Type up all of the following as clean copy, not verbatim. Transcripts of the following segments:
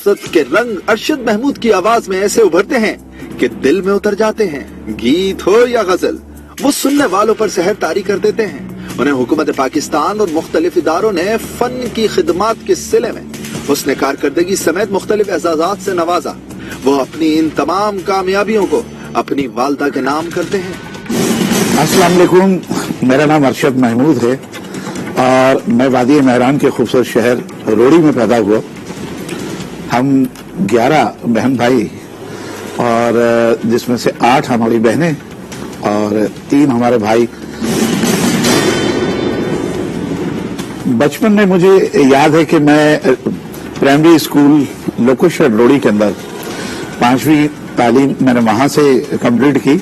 सियासत के रंग अरशद महमूद की आवाज में ऐसे उभरते हैं कि दिल में उतर जाते हैं। गीत हो या गजल, वो सुनने वालों पर सहर तारी कर देते हैं। उन्हें हुकूमत पाकिस्तान और मुख्तलिफ इदारों ने फन की खिदमात के सिले में हुस्न कारकर्दगी समेत मुख्तलिफ एजाजात से नवाजा। वो अपनी इन तमाम कामयाबियों को अपनी वालदा के नाम करते हैं। अस्सलाम वालेकुम, मेरा नाम अरशद महमूद है और मैं वादी महरान के खूबसूरत शहर रोड़ी में पैदा हुआ। हम 11 बहन भाई और जिसमें से 8 हमारी बहनें और 3 हमारे भाई। बचपन में मुझे याद है कि मैं प्राइमरी स्कूल लोकेश्वर रोड़ी के अंदर 5वीं तालीम मैंने वहां से कंप्लीट की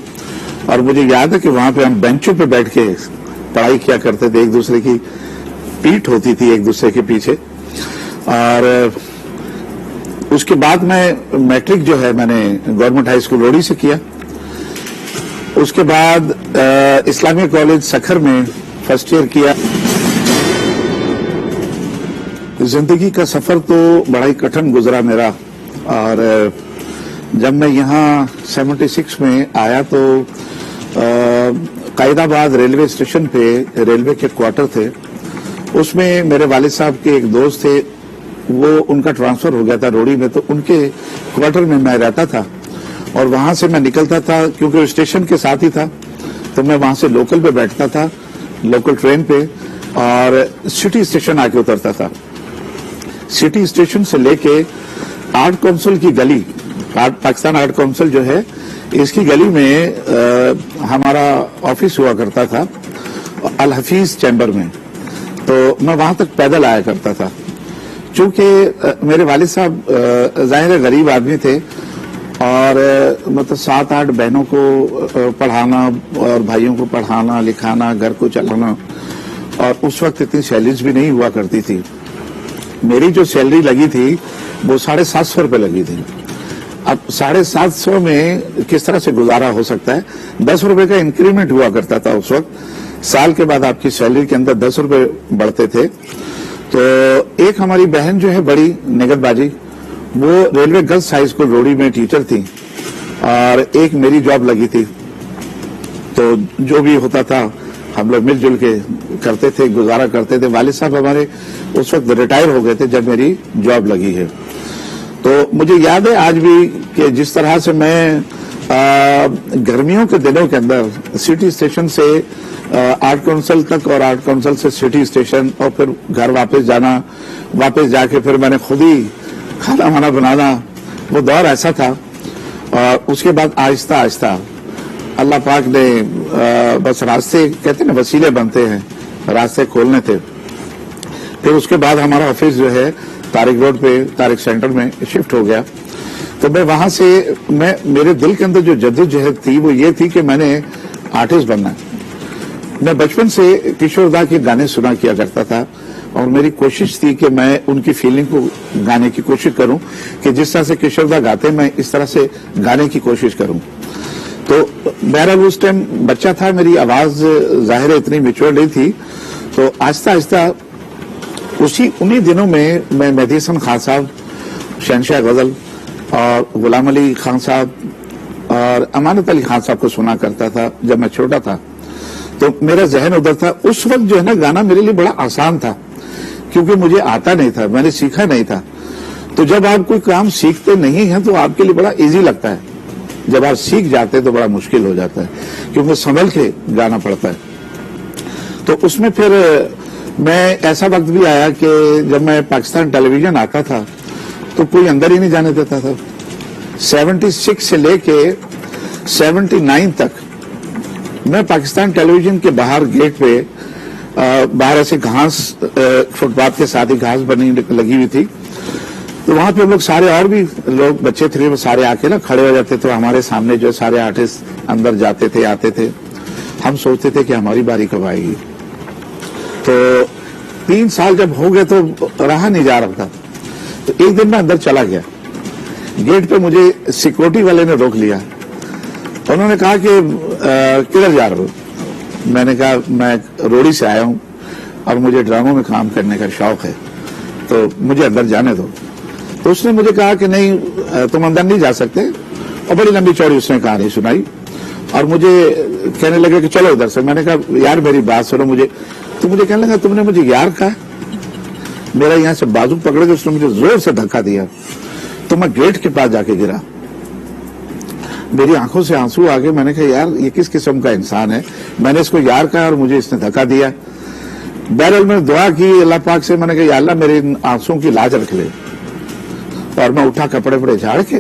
और मुझे याद है कि वहां पे हम बेंचों पे बैठ के पढ़ाई किया करते थे। एक दूसरे की पीठ होती थी एक दूसरे के पीछे। और उसके बाद मैं मैट्रिक जो है मैंने गवर्नमेंट हाई स्कूल रोड़ी से किया। उसके बाद इस्लामिया कॉलेज सखर में फर्स्ट ईयर किया। जिंदगी का सफर तो बड़ा ही कठिन गुजरा मेरा। और जब मैं यहाँ 76 में आया तो कायदाबाद रेलवे स्टेशन पे रेलवे के क्वार्टर थे। उसमें मेरे वालिद साहब के एक दोस्त थे, वो उनका ट्रांसफर हो गया था रोड़ी में, तो उनके क्वार्टर में मैं रहता था और वहां से मैं निकलता था क्योंकि वो स्टेशन के साथ ही था। तो मैं वहां से लोकल पे बैठता था, लोकल ट्रेन पे, और सिटी स्टेशन आके उतरता था। सिटी स्टेशन से लेके आर्ट काउंसिल की गली, पाकिस्तान आर्ट काउंसिल जो है, इसकी गली में हमारा ऑफिस हुआ करता था अल हफीज चैम्बर में। तो मैं वहां तक पैदल आया करता था। चूंकि मेरे वालिद साहब जाहिर गरीब आदमी थे और मतलब 7-8 बहनों को पढ़ाना और भाइयों को पढ़ाना लिखाना, घर को चलाना, और उस वक्त इतनी सैलरीज भी नहीं हुआ करती थी। मेरी जो सैलरी लगी थी वो 750 रुपए लगी थी। अब 750 में किस तरह से गुजारा हो सकता है? 10 रुपए का इंक्रीमेंट हुआ करता था उस वक्त। साल के बाद आपकी सैलरी के अंदर 10 रुपए बढ़ते थे। तो एक हमारी बहन जो है बड़ी निगतबाजी, वो रेलवे गर्ल्स हाई स्कूल रोड़ी में टीचर थी और एक मेरी जॉब लगी थी। तो जो भी होता था हम लोग मिलजुल के करते थे, गुजारा करते थे। वालिद साहब हमारे उस वक्त रिटायर हो गए थे जब मेरी जॉब लगी है। तो मुझे याद है आज भी कि जिस तरह से मैं गर्मियों के दिनों के अंदर सिटी स्टेशन से आर्ट काउंसिल तक और आर्ट काउंसिल से सिटी स्टेशन और फिर घर वापस जाना, वापस जाके फिर मैंने खुद ही खाना वाना बनाना, वो दौर ऐसा था। और उसके बाद आहिस्ता आहिस्ता अल्लाह पाक ने बस रास्ते, कहते हैं ना वसीले बनते हैं, रास्ते खोलने थे। फिर उसके बाद हमारा ऑफिस जो है तारिक रोड पे, तारिक सेंटर में शिफ्ट हो गया। तो मैं वहां से मेरे दिल के अंदर जो जद्दोजहद थी वो ये थी कि मैंने आर्टिस्ट बनना है। मैं बचपन से किशोर दा के गाने सुना किया करता था और मेरी कोशिश थी कि मैं उनकी फीलिंग को गाने की कोशिश करूं कि जिस तरह से किशोर दा गाते मैं इस तरह से गाने की कोशिश करूं। तो बहरहाल उस टाइम बच्चा था, मेरी आवाज जाहिर है इतनी मैच्योर नहीं थी। तो आहिस्ता आहिस्ता उन्हीं दिनों में मैं मेहदी हसन खान साहब, शहनशाह गजल और गुलाम अली खान साहब और अमानत अली खान साहब को सुना करता था जब मैं छोटा था। तो मेरा जहन उधर था। उस वक्त जो है ना गाना मेरे लिए बड़ा आसान था क्योंकि मुझे आता नहीं था, मैंने सीखा नहीं था। तो जब आप कोई काम सीखते नहीं हैं तो आपके लिए बड़ा इजी लगता है, जब आप सीख जाते हैं तो बड़ा मुश्किल हो जाता है क्योंकि संभल के गाना पड़ता है। तो उसमें फिर मैं ऐसा वक्त भी आया कि जब मैं पाकिस्तान टेलीविजन आता था तो कोई अंदर ही नहीं जाने देता था। 76 से लेके 79 तक मैं पाकिस्तान टेलीविजन के बाहर गेट पे बाहर ऐसे घास, फुटपाथ के साथ ही घास बनी लगी हुई थी। तो वहां पे हम लोग सारे और भी लोग बच्चे थे, वो सारे आके ना खड़े हो जाते थे। हमारे सामने जो सारे आर्टिस्ट अंदर जाते थे, आते थे। हम सोचते थे कि हमारी बारी कब आएगी। तो 3 साल जब हो गए तो रहा नहीं जा रहा था। तो एक दिन मैं अंदर चला गया, गेट पे मुझे सिक्योरिटी वाले ने रोक लिया। उन्होंने कहा कि किधर जा रहे हो? मैंने कहा मैं रोड़ी से आया हूं और मुझे ड्रामों में काम करने का शौक है, तो मुझे अंदर जाने दो। तो उसने मुझे कहा कि नहीं तुम अंदर नहीं जा सकते, और बड़ी लंबी चौड़ी उसने कहानी सुनाई और मुझे कहने लगे कि चलो उधर से। मैंने कहा यार मेरी बात सुनो, मुझे कहने लगा तुमने मुझे यार कहा। मेरा यहां से बाजू पकड़ के उसने मुझे जोर से धक्का दिया तो मैं गेट के पास जाके गिरा। मेरी आंखों से आंसू आ गए। मैंने कहा यार ये किस किस्म का इंसान है, मैंने इसको यार कहा और मुझे इसने धक्का दिया। बहरहाल मैंने दुआ की अल्लाह पाक से, मैंने कहा या अल्लाह मेरे इन आंसुओं की लाज रख ले। और मैं उठा, कपड़े वपड़े झाड़ के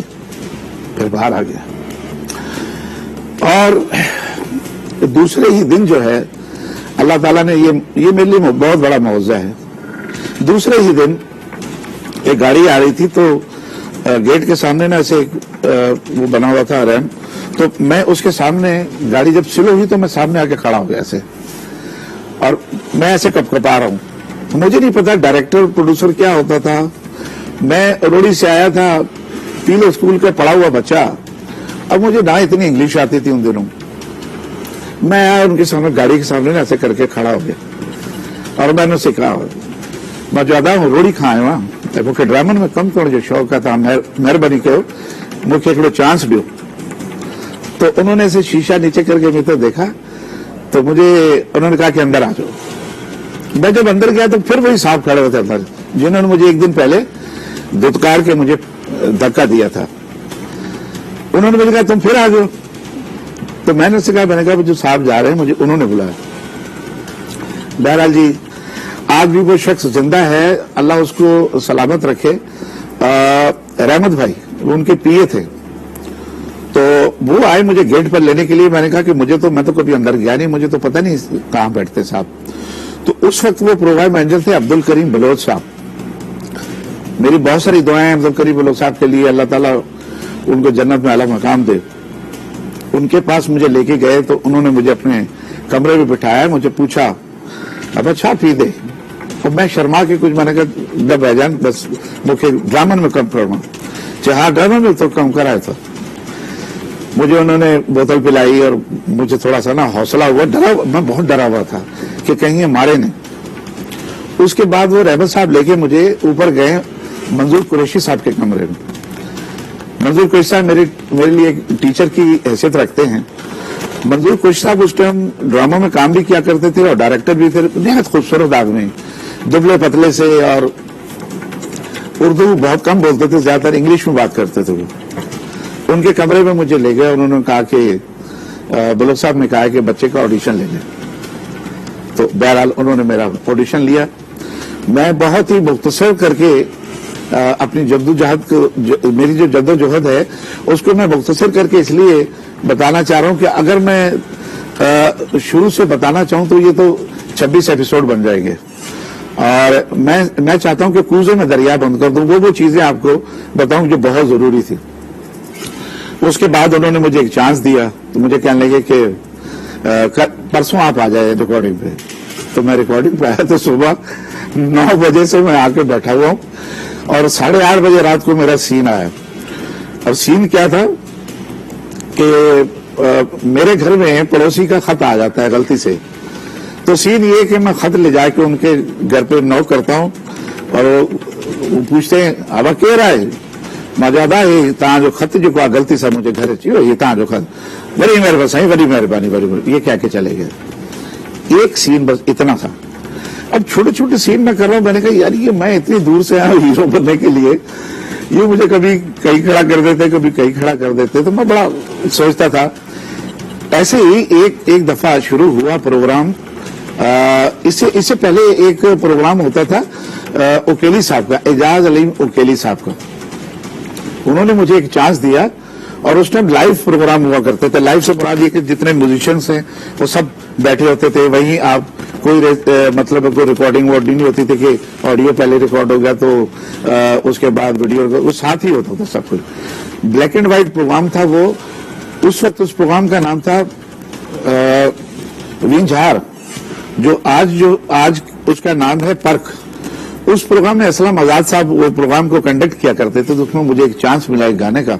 फिर बाहर आ गया। और दूसरे ही दिन जो है अल्लाह ताला ने ये मेरे लिए बहुत बड़ा मौज़ा है। दूसरे ही दिन एक गाड़ी आ रही थी तो गेट के सामने ना ऐसे वो बना हुआ था रैंप, तो मैं उसके सामने, गाड़ी जब स्लो हुई तो मैं सामने आके खड़ा हो गया ऐसे, और मैं ऐसे कपकपा रहा हूं। मुझे नहीं पता डायरेक्टर प्रोड्यूसर क्या होता था। मैं रोड़ी से आया था, पीलो स्कूल का पढ़ा हुआ बच्चा, अब मुझे ना इतनी इंग्लिश आती थी उन दिनों। मैं आया उनके सामने, गाड़ी के सामने ना ऐसे करके खड़ा हो गया और मैंने उनसे कहा मैं ज्यादा हूँ रोड़ी खाए वहां मूंखे ड्रामन में कम करण जो शौक़ आहे, तव्हां महिरबानी कयो मूंखे हिकिड़ो चांस ॾियो। तो उन्होंने ऐसे शीशा नीचे करके मेरे तो देखा, तो मुझे उन्होंने कहा कि अंदर आ जाओ। मैं जब अंदर गया तो फिर वही साहब खड़े हुए थे अंदर, जिन्होंने मुझे एक दिन पहले धुतकार के मुझे धक्का दिया था। उन्होंने मुझे कहा तुम फिर आ जाओ। तो मैंने उससे कहा, मैंने कहा जो साहब जा रहे हैं मुझे उन्होंने बुलाया। बहरहाल जी आज भी वो शख्स जिंदा है, अल्लाह उसको सलामत रखे। रहमत भाई उनके पीए थे, तो वो आए मुझे गेट पर लेने के लिए। मैंने कहा कि मैं तो कभी अंदर गया नहीं, मुझे तो पता नहीं कहां बैठते साहब। तो उस वक्त वो प्रोग्राम मैनेजर थे अब्दुल करीम बलोच साहब। मेरी बहुत सारी दुआएं अब्दुल करीम बलोच साहब के लिए, अल्लाह ताला उनको जन्नत में आला मकाम दे। उनके पास मुझे लेके गए तो उन्होंने मुझे अपने कमरे में बिठाया, मुझे पूछा अब अच्छा पी दे। और मैं शर्मा के कुछ, मैंने कहा न भाईजान बस मुझे ड्रामन में कम करना। हाँ ड्रामन में तो कम कराया था। मुझे उन्होंने बोतल पिलाई और मुझे थोड़ा सा ना हौसला हुआ, मैं बहुत डरा हुआ था कि कहीं ये मारे नहीं। उसके बाद वो रहमत साहब लेके मुझे ऊपर गए मंजूर कुरैशी साहब के कमरे में। मंजूर कुरैशी साहब मेरे लिए एक टीचर की हैसियत रखते हैं। मंजूर कुरैशी साहब उस टाइम ड्रामा में काम भी किया करते थे और डायरेक्टर भी थे। निहायत खूबसूरत आदमी, दुबले पतले से, और उर्दू बहुत कम बोलते थे, ज्यादातर इंग्लिश में बात करते थे वो। उनके कमरे में मुझे ले गए। उन्होंने कहा कि बलोच साहब ने कहा कि बच्चे का ऑडिशन ले लें। तो बहरहाल उन्होंने मेरा ऑडिशन लिया। मैं बहुत ही मुख्तसर करके अपनी जद्दोजहद को, मेरी जो जद्दोजहद है उसको मैं मुख्तसर करके इसलिए बताना चाह रहा हूं कि अगर मैं शुरू से बताना चाहूं तो ये तो 26 एपिसोड बन जाएंगे। और मैं चाहता हूं कि कूजे में दरिया बंद कर दूं, वो चीजें आपको बताऊं जो बहुत जरूरी थी। उसके बाद उन्होंने मुझे एक चांस दिया, तो मुझे कहने लगे कि परसों आप आ जाए रिकॉर्डिंग पे। तो मैं रिकॉर्डिंग पे आया तो सुबह 9 बजे से मैं आके बैठा हुआ हूं और 8:30 बजे रात को मेरा सीन आया। और सीन क्या था कि मेरे घर में पड़ोसी का खत आ जाता है गलती से। तो सीन ये कि मैं खत ले जाके उनके घर पे नॉक करता हूं और वो पूछते हैं अब कह रहा है मौजूदा ये तव्हां जो खत जो गलती से मुझे घर अची ये तव्हां जो खत, बड़ी मेहरबानी साईं, बड़ी मेहरबानी, ये क्या के चले गए। एक सीन बस इतना था। अब छोटे छोटे सीन में कर रहा हूं। मैंने कहा यार ये मैं इतनी दूर से आया हीरो बनने के लिए, ये मुझे कभी कहीं खड़ा कर देते, कभी कहीं खड़ा कर देते। तो मैं बड़ा सोचता था। ऐसे ही एक दफा शुरू हुआ प्रोग्राम। इससे पहले एक प्रोग्राम होता था उकेली साहब का, एजाज अलीम उकेली साहब का। उन्होंने मुझे एक चांस दिया और उस टाइम लाइव प्रोग्राम हुआ करते थे। लाइव से मुराद ये कि जितने म्यूजिशियंस हैं वो सब बैठे होते थे वहीं। आप कोई मतलब कोई रिकॉर्डिंग वॉर्डिंग नहीं होती थी कि ऑडियो पहले रिकॉर्ड हो गया तो उसके बाद वीडियो, वो साथ ही होता था सब कुछ। ब्लैक एंड व्हाइट प्रोग्राम था वो। उस वक्त उस प्रोग्राम का नाम था विंझार, जो आज उसका नाम है पर्क। उस प्रोग्राम में असलम आजाद साहब वो प्रोग्राम को कंडक्ट किया करते थे। तो उसमें मुझे एक चांस मिला एक गाने का।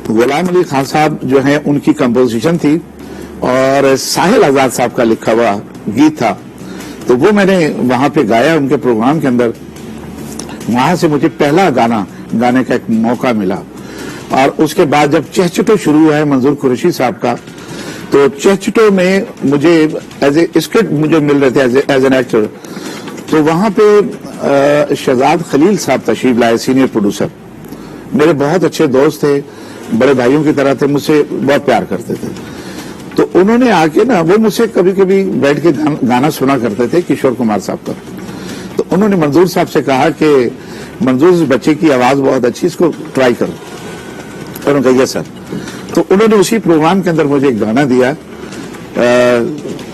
गुलाम अली खान साहब जो हैं उनकी कंपोजिशन थी और साहिल आजाद साहब का लिखा हुआ गीत था। तो वो मैंने वहां पे गाया उनके प्रोग्राम के अंदर। वहां से मुझे पहला गाना गाने का एक मौका मिला। और उसके बाद जब चहचटो शुरू हुआ है मंजूर कुरैशी साहब का, तो चहचटो में मुझे एज ए स्क्रिप्ट मुझे मिल रहे थे एज एन एक्टर, तो वहां पे शहजाद खलील साहब तशरीफ लाए, सीनियर प्रोड्यूसर, मेरे बहुत अच्छे दोस्त थे, बड़े भाइयों की तरह थे, मुझसे बहुत प्यार करते थे। तो उन्होंने आके ना वो मुझसे कभी कभी बैठ के गाना सुना करते थे किशोर कुमार साहब का। तो उन्होंने मंजूर साहब से कहा कि मंजूर, इस बच्चे की आवाज बहुत अच्छी, इसको ट्राई करो। और उन्होंने कहा यस सर। तो उन्होंने उसी प्रोग्राम के अंदर मुझे एक गाना दिया,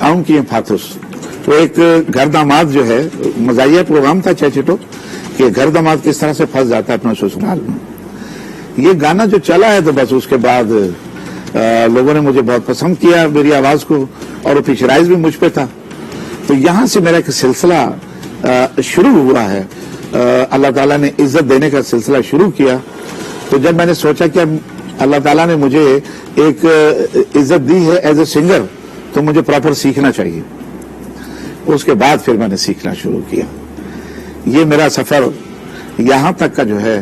आऊं की फाथुस। तो एक घर दामाद जो है, मजाहिया प्रोग्राम था चहचटो कि घर दामाद किस तरह से फंस जाता है अपने ससुराल में। ये गाना जो चला है तो बस उसके बाद लोगों ने मुझे बहुत पसंद किया, मेरी आवाज को, और वो पिक्चराइज भी मुझ पे था। तो यहां से मेरा एक सिलसिला शुरू हुआ है। अल्लाह ताला ने इज्जत देने का सिलसिला शुरू किया। तो जब मैंने सोचा कि अब अल्लाह ताला ने मुझे एक इज्जत दी है एज ए सिंगर, तो मुझे प्रॉपर सीखना चाहिए। उसके बाद फिर मैंने सीखना शुरू किया। ये मेरा सफर यहां तक का जो है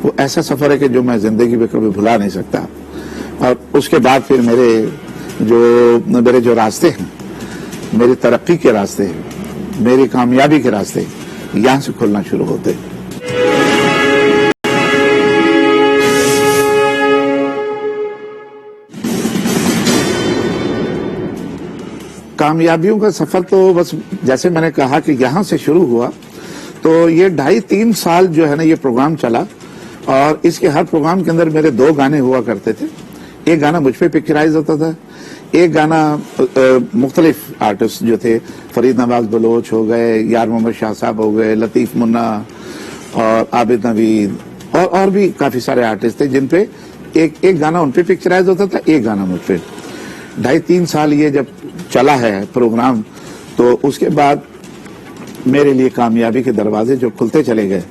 वो ऐसा सफर है कि जो मैं जिंदगी में कभी भुला नहीं सकता। और उसके बाद फिर मेरे जो रास्ते हैं, मेरी तरक्की के रास्ते हैं, मेरी कामयाबी के रास्ते यहां से खुलना शुरू होते हैं। कामयाबियों का सफर तो बस जैसे मैंने कहा कि यहां से शुरू हुआ, तो ये 2.5-3 साल जो है ना ये प्रोग्राम चला। और इसके हर प्रोग्राम के अंदर मेरे 2 गाने हुआ करते थे। एक गाना मुझ पे पिक्चराइज होता था, एक गाना मुख्तलिफ आर्टिस्ट जो थे, फरीद नवाज बलोच हो गए, यार मोहम्मद शाह साहब हो गए, लतीफ मुन्ना और आबिद नवीद, और भी काफी सारे आर्टिस्ट थे जिन पे एक गाना उन पे पिक्चराइज होता था, एक गाना मुझ पे। 2.5-3 साल ये जब चला है प्रोग्राम, तो उसके बाद मेरे लिए कामयाबी के दरवाजे जो खुलते चले गए।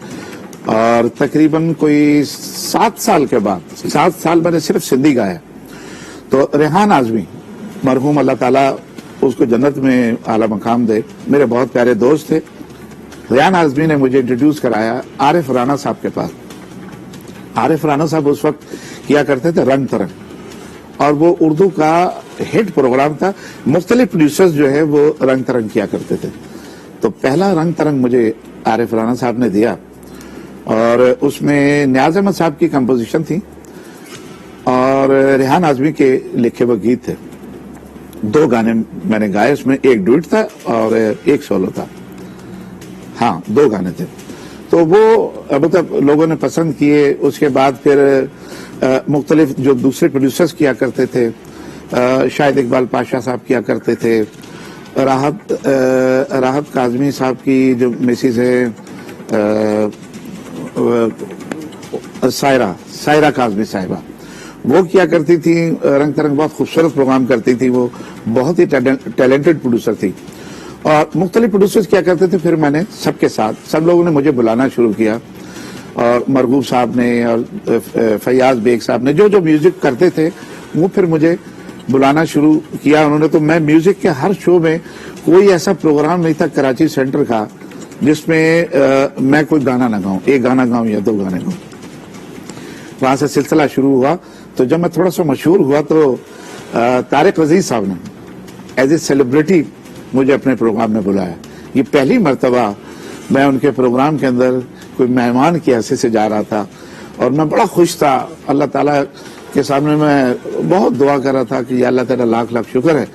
और तकरीबन कोई 7 साल के बाद, 7 साल मैंने सिर्फ सिंधी गाया। तो रेहान आजमी मरहूम, अल्लाह ताला उसको जन्नत में आला मकाम दे, मेरे बहुत प्यारे दोस्त थे। रेहान आजमी ने मुझे इंट्रोड्यूस कराया आरिफ राना साहब के पास। आरिफ राना साहब उस वक्त किया करते थे रंग तरंग, और वो उर्दू का हिट प्रोग्राम था। मुख्तलिफ प्रोड्यूसर्स जो है वो रंग तरंग किया करते थे। तो पहला रंग तरंग मुझे आरिफ राना साहब ने दिया, और उसमें नियाज अहमद साहब की कंपोजिशन थी और रेहान आजमी के लिखे हुए गीत थे। 2 गाने मैंने गाए, उसमें एक डुएट था और एक सोलो था। हाँ, 2 गाने थे। तो वो मतलब लोगों ने पसंद किए। उसके बाद फिर मुख्तलिफ जो दूसरे प्रोड्यूसर्स किया करते थे, शाहिद इकबाल पाशा साहब किया करते थे, राहत काजमी साहब की जो मिसिज है सायरा काजमी साहिबा, वो किया करती थी रंग तरंग। बहुत खूबसूरत प्रोग्राम करती थी, वो बहुत ही टैलेंटेड प्रोड्यूसर थी। और मुख्तलिफ प्रोड्यूसर्स किया करते थे। फिर मैंने सबके साथ, सब लोगों ने मुझे बुलाना शुरू किया, और मरगूब साहब ने और फैयाज बेग साहब ने जो म्यूजिक करते थे वो फिर मुझे बुलाना शुरू किया उन्होंने। तो मैं म्यूजिक के हर शो में, कोई ऐसा प्रोग्राम नहीं था कराची सेंटर का जिसमें मैं कोई गाना ना गाऊं, एक गाना गाऊं या 2 गाने गाऊं। वहां से सिलसिला शुरू हुआ। तो जब मैं थोड़ा सा मशहूर हुआ तो तारिक अजीज साहब ने एज ए सेलिब्रिटी मुझे अपने प्रोग्राम में बुलाया। ये पहली मर्तबा मैं उनके प्रोग्राम के अंदर कोई मेहमान की हैसियत से जा रहा था, और मैं बड़ा खुश था। अल्लाह ताला के सामने मैं बहुत दुआ कर रहा था कि या अल्लाह तेरा लाख लाख शुक्र है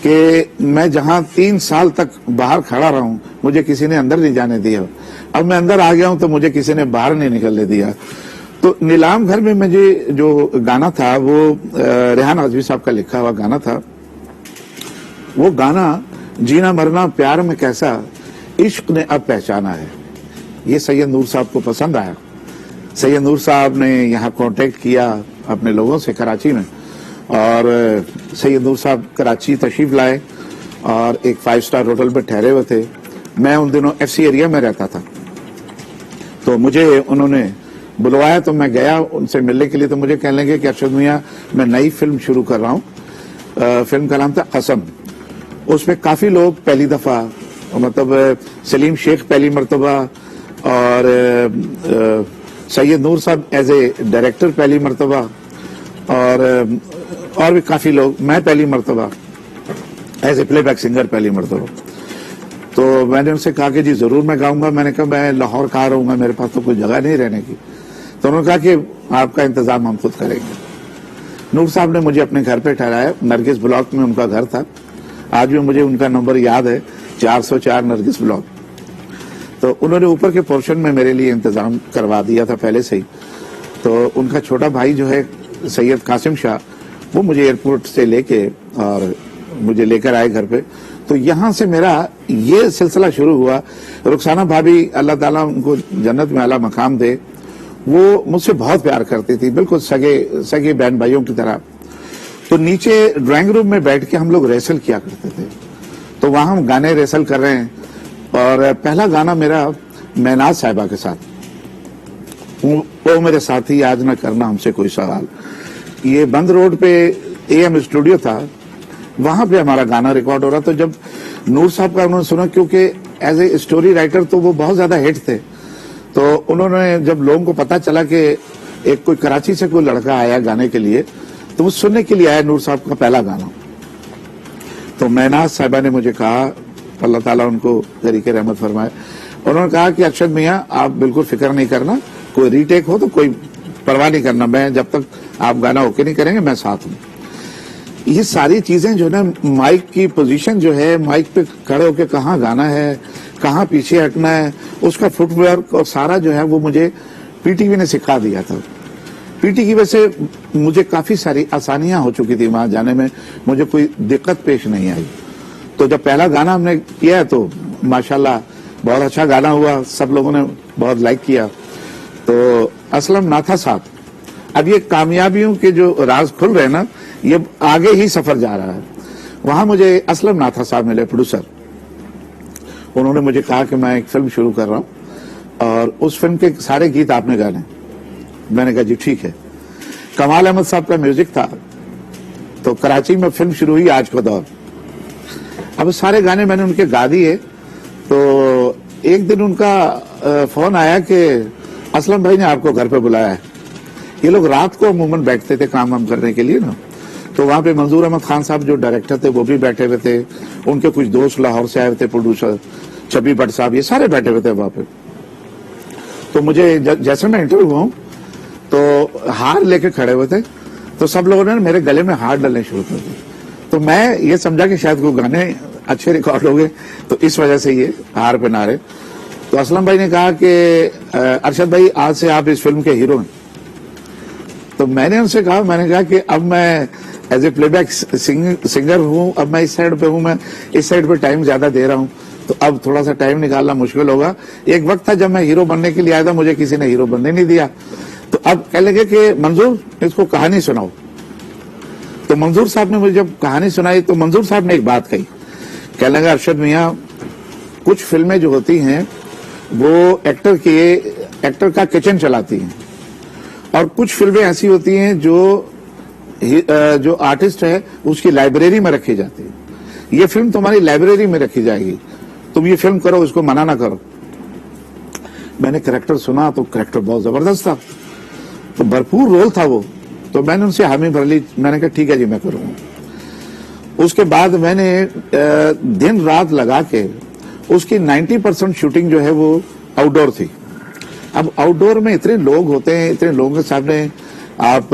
कि मैं जहां 3 साल तक बाहर खड़ा रहा हूं, मुझे किसी ने अंदर नहीं जाने दिया। अब मैं अंदर आ गया हूं तो मुझे किसी ने बाहर नहीं निकलने दिया। तो नीलाम घर में मुझे जो गाना था वो रेहान आजमी साहब का लिखा हुआ गाना था। वो गाना जीना मरना प्यार में कैसा, इश्क ने अब पहचाना है। ये सैयद नूर साहब को पसंद आया। सैयद नूर साहब ने यहाँ कांटेक्ट किया अपने लोगों से कराची में, और सैयद नूर साहब कराची तशरीफ लाए और एक 5 स्टार होटल में ठहरे हुए थे। मैं उन दिनों FC एरिया में रहता था। तो मुझे उन्होंने बुलवाया, तो मैं गया उनसे मिलने के लिए। तो मुझे कहने लगे कि अरशद मियां, मैं नई फिल्म शुरू कर रहा हूँ। फिल्म का नाम था कसम। उसमें काफी लोग पहली दफा, मतलब सलीम शेख पहली मरतबा, और सैयद नूर साहब एज ए डायरेक्टर पहली मरतबा, और भी काफी लोग, मैं पहली मरतबा एज ए प्लेबैक सिंगर पहली मरतबा। तो मैंने उनसे कहा कि जी जरूर मैं गाऊंगा। मैंने कहा मैं लाहौर कहाँ रहूंगा, मेरे पास तो कोई जगह नहीं रहने की। तो उन्होंने कहा कि आपका इंतजाम हम खुद करेंगे। नूर साहब ने मुझे अपने घर पे ठहराया, नरगिस ब्लॉक में उनका घर था। आज भी मुझे उनका नंबर याद है, 404 नरगिस ब्लॉक। तो उन्होंने ऊपर के पोर्शन में मेरे लिए इंतजाम करवा दिया था पहले से ही। तो उनका छोटा भाई जो है सैयद कासिम शाह, वो मुझे एयरपोर्ट से लेके और मुझे लेकर आए घर पे। तो यहां से मेरा ये सिलसिला शुरू हुआ। रुखसाना भाभी, अल्लाह ताला उनको जन्नत में आला मकाम दे, वो मुझसे बहुत प्यार करती थी, बिल्कुल सगे बहन भाइयों की तरह। तो नीचे ड्राइंग रूम में बैठ के हम लोग रेसल किया करते थे। तो वहां हम गाने रेसल कर रहे हैं, और पहला गाना मेरा मैनाज साहिबा के साथ, वो मेरे साथी आज न करना हमसे कोई सवाल। ये बंद रोड पे AM स्टूडियो था, वहां पे हमारा गाना रिकॉर्ड हो रहा। तो जब नूर साहब का उन्होंने सुना, क्योंकि एज ए स्टोरी राइटर तो वो बहुत ज्यादा हिट थे, तो उन्होंने जब लोगों को पता चला कि एक कोई कराची से कोई लड़का आया गाने के लिए, तो वो सुनने के लिए आया नूर साहब का पहला गाना। तो मैनाज साहिबा ने मुझे कहा, अल्लाह ताला उनको तरीके रहमत फरमाए, उन्होंने कहा कि अक्षत मियां आप बिल्कुल फिक्र नहीं करना, कोई रीटेक हो तो कोई परवाह नहीं करना, मैं जब तक आप गाना ओके नहीं करेंगे मैं साथ हूं। ये सारी चीजें जो है ना, माइक की पोजीशन जो है, माइक पे खड़े होकर कहाँ गाना है, कहाँ पीछे हटना है, उसका फुटवर्क और सारा जो है वो मुझे पीटीवी ने सिखा दिया था। पीटी की वजह से मुझे काफी सारी आसानियां हो चुकी थी, वहां जाने में मुझे कोई दिक्कत पेश नहीं आई। तो जब पहला गाना हमने किया तो माशाल्लाह बहुत अच्छा गाना हुआ, सब लोगों ने बहुत लाइक किया। तो असलम नाथा साहब, अब ये कामयाबियों के जो राज खुल रहे हैं ना, ये आगे ही सफर जा रहा है। वहां मुझे असलम नाथा साहब मिले, प्रोड्यूसर। उन्होंने मुझे कहा कि मैं एक फिल्म शुरू कर रहा हूं और उस फिल्म के सारे गीत आपने गाने। मैंने कहा जी ठीक है। कमाल अहमद साहब का म्यूजिक था। तो कराची में फिल्म शुरू हुई आज का दौर। अब सारे गाने मैंने उनके गा दिए। तो एक दिन उनका फोन आया कि असलम भाई ने आपको घर पे बुलाया है। ये लोग रात को अमूमन बैठते थे काम वाम करने के लिए ना। तो वहां पे मंजूर अहमद खान साहब जो डायरेक्टर थे वो भी बैठे हुए थे, उनके कुछ दोस्त लाहौर से आए हुए थे, प्रोड्यूसर छबी भट्ट साहब, ये सारे बैठे हुए थे वहां पे। तो मुझे जैसे मैं इंटरव्यू हुआ तो हार लेके खड़े हुए थे, तो सब लोगों ने मेरे गले में हार डालने शुरू कर दिए। तो मैं ये समझा कि शायद वो गाने अच्छे रिकॉर्ड हो गए, तो इस वजह से ये हार पे नारे। तो असलम भाई ने कहा कि अरशद भाई आज से आप इस फिल्म के हीरो हैं। तो मैंने उनसे कहा, मैंने कहा कि अब मैं एज ए प्लेबैक सिंगर हूं, अब मैं इस साइड पे हूं, मैं इस साइड पे टाइम ज्यादा दे रहा हूं, तो अब थोड़ा सा टाइम निकालना मुश्किल होगा। एक वक्त था जब मैं हीरो बनने के लिए आया था, मुझे किसी ने हीरो बनने नहीं दिया। तो अब कह लगे कि मंजूर इसको कहानी सुनाओ। तो मंजूर साहब ने मुझे जब कहानी सुनाई तो मंजूर साहब ने एक बात कही, कह लगा अरशद मियां कुछ फिल्में जो होती हैं वो एक्टर का किचन चलाती हैं, और कुछ फिल्में ऐसी होती हैं जो आर्टिस्ट है उसकी लाइब्रेरी में रखी जाती है। ये फिल्म तुम्हारी लाइब्रेरी में रखी जाएगी, तुम ये फिल्म करो, इसको मना ना करो। मैंने कैरेक्टर सुना तो कैरेक्टर बहुत जबरदस्त था, तो भरपूर रोल था वो। तो मैंने उनसे हामी भर ली, मैंने कहा ठीक है जी मैं करूंगा। उसके बाद मैंने दिन रात लगा के उसकी 90% शूटिंग जो है वो आउटडोर थी। अब आउटडोर में इतने लोग होते हैं, इतने लोगों के सामने आप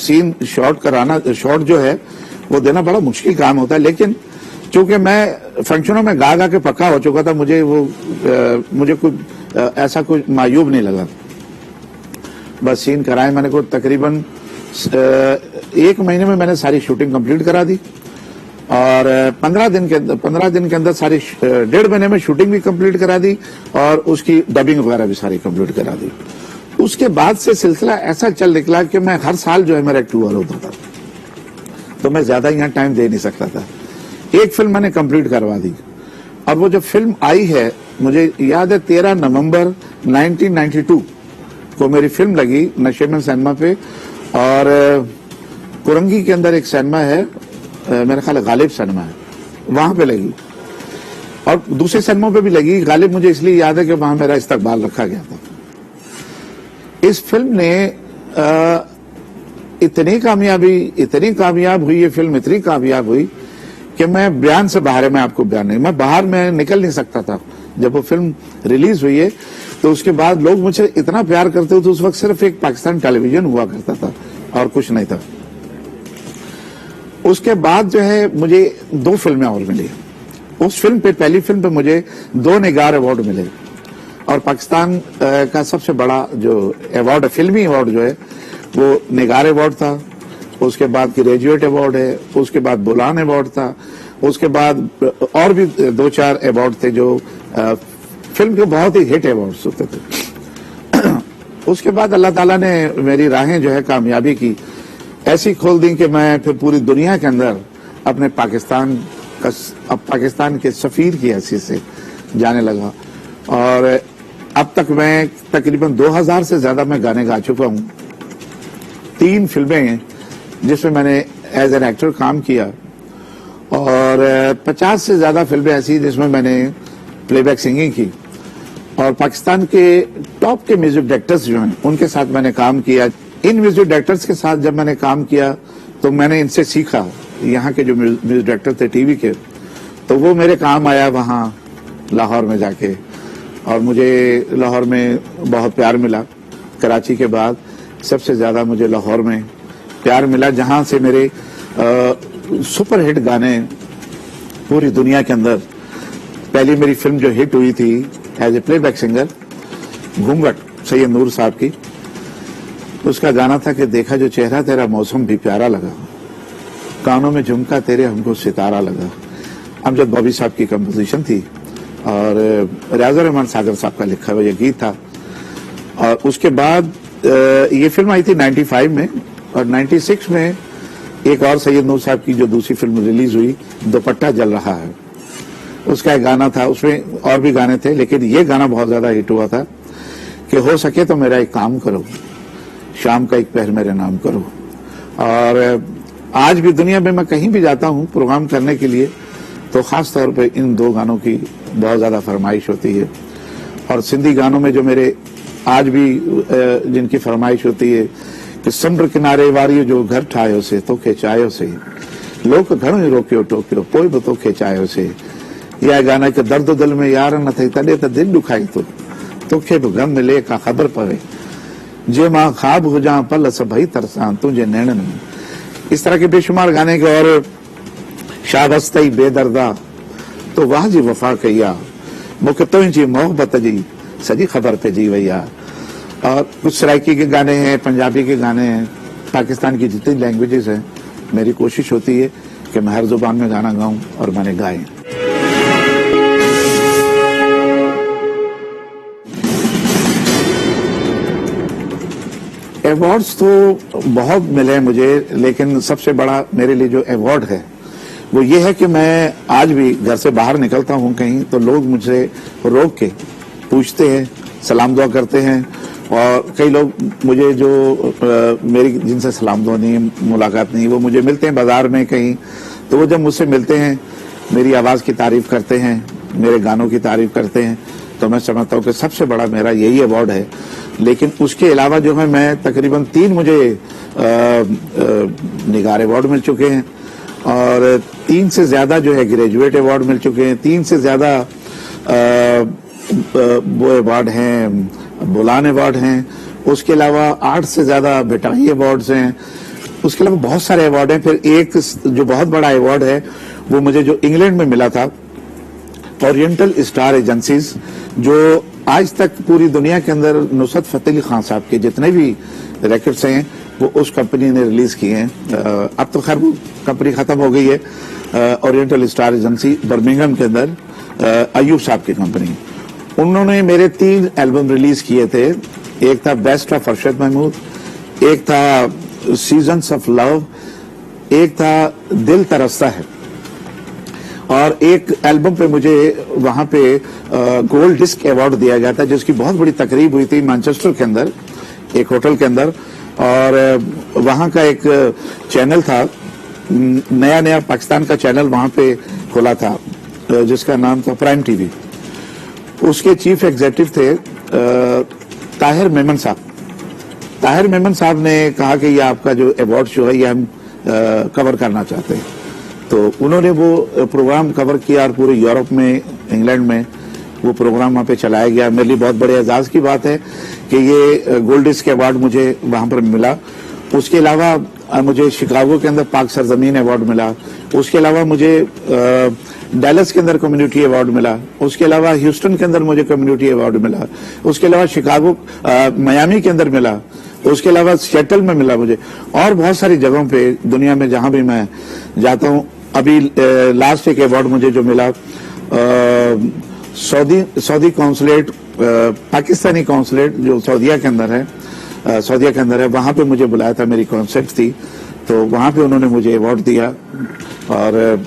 सीन शॉट जो है वो देना बड़ा मुश्किल काम होता है। लेकिन चूंकि मैं फंक्शनों में गा के पक्का हो चुका था, मुझे कुछ ऐसा कुछ मायूब नहीं लगा। बस सीन कराए मैंने को तकरीबन 1 महीने में मैंने सारी शूटिंग कंप्लीट करा दी, और 15 दिन के अंदर सारी 1.5 महीने में शूटिंग भी कंप्लीट करा दी और उसकी डबिंग वगैरह भी सारी कंप्लीट करा दी। उसके बाद से सिलसिला ऐसा चल निकला कि मैं हर साल जो है मेरा एक टूर होता था, तो मैं ज्यादा यहाँ टाइम दे नहीं सकता था। एक फिल्म मैंने कंप्लीट करवा दी, और वो जो फिल्म आई है मुझे याद है 13 नवंबर 1992 को मेरी फिल्म लगी नशेमन सिनेमा पे, और कुरंगी के अंदर एक सिनेमा है, मेरा ख्याल गालिब सिनेमा है, वहां पे लगी, और दूसरे सिनेमा पे भी लगी। गालिब मुझे इसलिए याद है कि वहां मेरा इस्तकबाल रखा गया था। इस फिल्म ने इतनी कामयाब हुई, ये फिल्म इतनी कामयाब हुई कि मैं बयान से बाहर है, मैं आपको बयान नहीं, मैं बाहर में निकल नहीं सकता था। जब वो फिल्म रिलीज हुई है तो उसके बाद लोग मुझे इतना प्यार करते थे। उस वक्त सिर्फ एक पाकिस्तान टेलीविजन हुआ करता था और कुछ नहीं था। उसके बाद जो है मुझे 2 फिल्में और मिली। उस फिल्म पे, पहली फिल्म पे मुझे 2 निगार अवार्ड मिले और पाकिस्तान का सबसे बड़ा जो अवार्ड है, फिल्मी अवार्ड जो है, वो निगार अवार्ड था। उसके बाद ग्रेजुएट अवार्ड है, उसके बाद बुलान अवार्ड था, उसके बाद और भी 2-4 अवार्ड थे जो फिल्म के बहुत ही हिट अवार्ड्स होते थे। उसके बाद अल्लाह ताला ने मेरी राहें जो है कामयाबी की ऐसी खोल दी कि मैं फिर पूरी दुनिया के अंदर अपने पाकिस्तान के सफीर की हैसियत से जाने लगा। और अब तक मैं तकरीबन 2000 से ज्यादा मैं गाने गा चुका हूं। 3 फिल्में हैं जिसमें मैंने एज एन एक्टर काम किया और 50 से ज्यादा फिल्में ऐसी जिसमें मैंने प्लेबैक सिंगिंग की। और पाकिस्तान के टॉप के म्यूजिक डायरेक्टर्स जो हैं उनके साथ मैंने काम किया। इन म्यूजिक डायरेक्टर्स के साथ जब मैंने काम किया तो मैंने इनसे सीखा, यहाँ के जो म्यूजिक डायरेक्टर थे टीवी के, तो वो मेरे काम आया वहाँ लाहौर में जाके। और मुझे लाहौर में बहुत प्यार मिला। कराची के बाद सबसे ज्यादा मुझे लाहौर में प्यार मिला, जहां से मेरे सुपरहिट गाने पूरी दुनिया के अंदर। पहली मेरी फिल्म जो हिट हुई थी एज ए प्लेबैक सिंगर, घूंघट, सैयद नूर साहब की, उसका गाना था कि देखा जो चेहरा तेरा मौसम भी प्यारा लगा, कानों में झुमका तेरे हमको सितारा लगा। अमजद बॉबी साहब की कंपोजिशन थी और रियाजुर रहमान सागर साहब का लिखा हुआ ये गीत था। और उसके बाद ये फिल्म आई थी 95 में और 96 में एक और सैयद नूर साहब की जो दूसरी फिल्म रिलीज हुई, दुपट्टा जल रहा है, उसका एक गाना था। उसमें और भी गाने थे लेकिन ये गाना बहुत ज्यादा हिट हुआ था कि हो सके तो मेरा एक काम करो, शाम का एक पहर मेरे नाम करो। और आज भी दुनिया में मैं कहीं भी जाता हूं प्रोग्राम करने के लिए तो खास तौर पे इन 2 गानों की बहुत ज्यादा फरमाइश होती है। और सिंधी गानों में जो मेरे आज भी जिनकी फरमाइश होती है कि समुंड किनारे वारी जो घर ठाहियो से तोखे चाहियो से, लोग घणो ई रोकियो टोकियो पोइ बि तोखे चाहियो से। या गाना कि दर्द दिल में यार न थई तॾहिं त दिल दुखाई तो तोखे बि गम मिले का ख़बर पवे, जे मां ख्वाब हुजां पल सभई तरसां तुंहिंजे नैणनि में। इस तरह के बेशुमार गाने के। और शाबस्तई बेदर्दा तो वाह जी वफा कईया, मूंखे तुंहिंजी मोहब्बत जी सॼी ख़बर पइजी वई आहे। और कुछ सराइकी के गाने हैं, पंजाबी के गाने हैं, पाकिस्तान की जितनी लैंग्वेजेस हैं, मेरी कोशिश होती है कि मैं हर जुबान में गाना गाऊं और मैंने गाए। अवार्ड्स तो बहुत मिले मुझे, लेकिन सबसे बड़ा मेरे लिए जो अवार्ड है वो ये है कि मैं आज भी घर से बाहर निकलता हूं कहीं तो लोग मुझसे रोक के पूछते हैं, सलाम दुआ करते हैं। और कई लोग मुझे जो मेरी जिनसे सलाम दुआ नहीं, मुलाकात नहीं, वो मुझे मिलते हैं बाजार में कहीं, तो वो जब मुझसे मिलते हैं मेरी आवाज की तारीफ करते हैं, मेरे गानों की तारीफ करते हैं, तो मैं समझता हूँ कि सबसे बड़ा मेरा यही अवार्ड है। लेकिन उसके अलावा जो है मैं तकरीबन 3 मुझे निगार अवार्ड मिल चुके हैं और 3 से ज्यादा जो है ग्रेजुएट अवार्ड मिल चुके हैं, 3 से ज्यादा वो अवार्ड हैं, बुलान अवार्ड हैं, उसके अलावा 8 से ज्यादा बेटाई अवार्ड्स हैं, उसके अलावा बहुत सारे अवार्ड हैं। फिर एक जो बहुत बड़ा अवार्ड है वो मुझे जो इंग्लैंड में मिला था, ओरिएंटल स्टार एजेंसीज, जो आज तक पूरी दुनिया के अंदर नुसरत फतेह अली खान साहब के जितने भी रिकॉर्ड्स हैं वो उस कंपनी ने रिलीज किए हैं। अब तो खैर वो कंपनी खत्म हो गई है। ओरिएंटल स्टार एजेंसी बर्मिंघम के अंदर अयूब साहब की कंपनी, उन्होंने मेरे 3 एल्बम रिलीज किए थे। एक था बेस्ट ऑफ अरशद महमूद, एक था सीजन्स ऑफ लव, एक था दिल तरसता है। और एक एल्बम पे मुझे वहां पे गोल्ड डिस्क अवार्ड दिया गया था, जिसकी बहुत बड़ी तकरीब हुई थी मैनचेस्टर के अंदर एक होटल के अंदर। और वहां का एक चैनल था, नया पाकिस्तान का चैनल वहां पे खोला था जिसका नाम था प्राइम टीवी। उसके चीफ एग्जीक्यूटिव थे ताहिर मेमन साहब। ताहिर मेमन साहब ने कहा कि ये आपका जो अवार्ड शो है ये हम कवर करना चाहते हैं, तो उन्होंने वो प्रोग्राम कवर किया और पूरे यूरोप में, इंग्लैंड में वो प्रोग्राम वहाँ पे चलाया गया। मेरे लिए बहुत बड़े एजाज की बात है कि ये गोल्ड डिस्क अवार्ड मुझे वहाँ पर मिला। उसके अलावा मुझे शिकागो के अंदर पाक सरजमीन अवार्ड मिला। उसके अलावा मुझे डैलस के अंदर कम्युनिटी अवार्ड मिला। उसके अलावा ह्यूस्टन के अंदर मुझे कम्युनिटी अवार्ड मिला। उसके अलावा शिकागो मियामी के अंदर मिला। उसके अलावा सिएटल में मिला मुझे, और बहुत सारी जगहों पे दुनिया में जहां भी मैं जाता हूं। अभी लास्ट एक अवार्ड मुझे जो मिला सऊदी कॉन्सुलेट, पाकिस्तानी कॉन्सुलेट जो सऊदीया के अंदर है, वहां पे मुझे बुलाया था, मेरी कॉन्सर्ट थी, तो वहां पे उन्होंने मुझे अवार्ड दिया और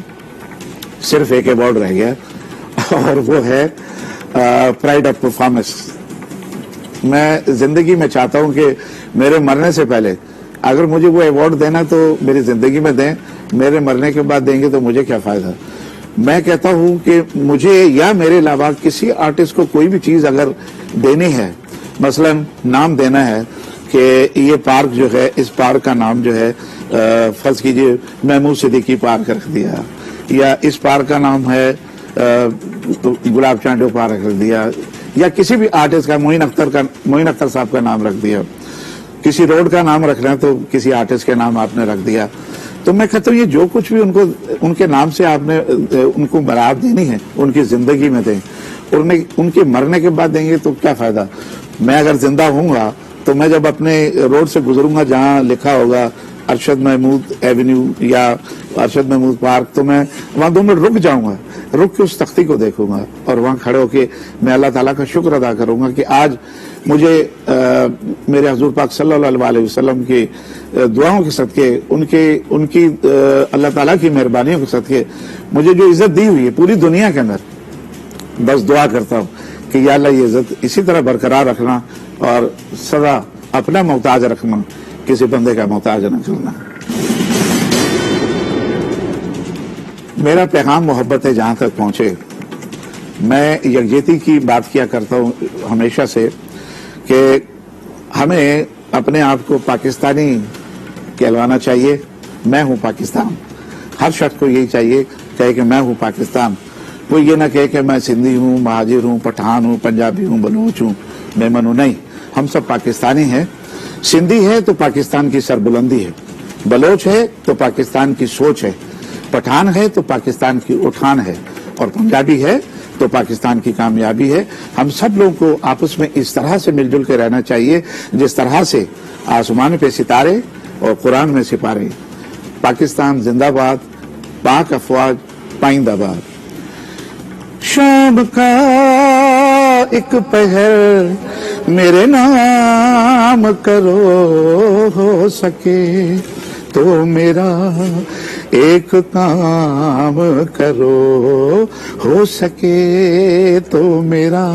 सिर्फ एक अवार्ड रह गया और वो है प्राइड ऑफ परफॉर्मेंस। मैं जिंदगी में चाहता हूं कि मेरे मरने से पहले अगर मुझे वो अवार्ड देना तो मेरी जिंदगी में दें, मेरे मरने के बाद देंगे तो मुझे क्या फायदा। मैं कहता हूं कि मुझे या मेरे अलावा किसी आर्टिस्ट को कोई भी चीज अगर देनी है, मसलन नाम देना है कि ये पार्क जो है, इस पार्क का नाम जो है फर्ज कीजिए महमूद सिद्दीकी पार्क रख दिया, या इस पार्क का नाम है गुलाब चांडो पार्क रख दिया, या किसी भी आर्टिस्ट का मोइन अख्तर साहब का नाम रख दिया, किसी रोड का नाम रखना है तो किसी आर्टिस्ट के नाम आपने रख दिया, तो मैं कहता हूँ ये जो कुछ भी उनको उनके नाम से आपने उनको बरात देनी है उनकी जिंदगी में दें, उनके मरने के बाद देंगे तो क्या फायदा। मैं अगर जिंदा हूँगा तो मैं जब अपने रोड से गुजरूंगा जहाँ लिखा होगा अरशद महमूद एवेन्यू या अरशद महमूद पार्क, तो मैं वहां 2 मिनट रुक जाऊंगा, रुक के उस तख्ती को देखूंगा और वहां खड़े होके मैं अल्लाह ताला का शुक्र अदा करूंगा कि आज मुझे मेरे हजूर पाक सल्लल्लाहु अलैहि वसल्लम की दुआओं के सदके, उनकी अल्लाह ताला की मेहरबानियों के सदके मुझे जो इज्जत दी हुई है पूरी दुनिया के अंदर, बस दुआ करता हूँ कि या अल्लाह ये इज्जत इसी तरह बरकरार रखना और सदा अपना मोहताज रखना, किसी बंदे का मोहताज न करना। मेरा पैगाम मोहब्बत है जहां तक पहुंचे। मैं यकजहती की बात किया करता हूं हमेशा से कि हमें अपने आप को पाकिस्तानी कहलवाना चाहिए। मैं हूं पाकिस्तान, हर शख्स को यही चाहिए कहे कि मैं हूं पाकिस्तान। कोई ये ना कहे कि मैं सिंधी हूं, महाजिर हूं, पठान हूं, पंजाबी हूं, बलूच हूं, मेमन हूं। नहीं, हम सब पाकिस्तानी हैं। सिंधी है तो पाकिस्तान की सरबुलंदी है, बलोच है तो पाकिस्तान की सोच है, पठान है तो पाकिस्तान की उठान है, और पंजाबी है तो पाकिस्तान की कामयाबी है। हम सब लोगों को आपस में इस तरह से मिलजुल के रहना चाहिए जिस तरह से आसमान पे सितारे और कुरान में सिपारे। पाकिस्तान जिंदाबाद, पाक अफवाज पाइंदाबाद। शाम का एक पहर मेरे नाम करो, हो सके तो मेरा एक काम करो, हो सके तो मेरा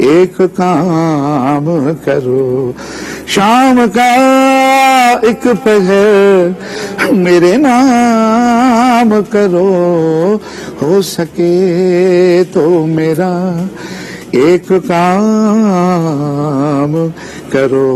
एक काम करो। शाम का एक पहर मेरे नाम करो, हो सके तो मेरा एक काम करो।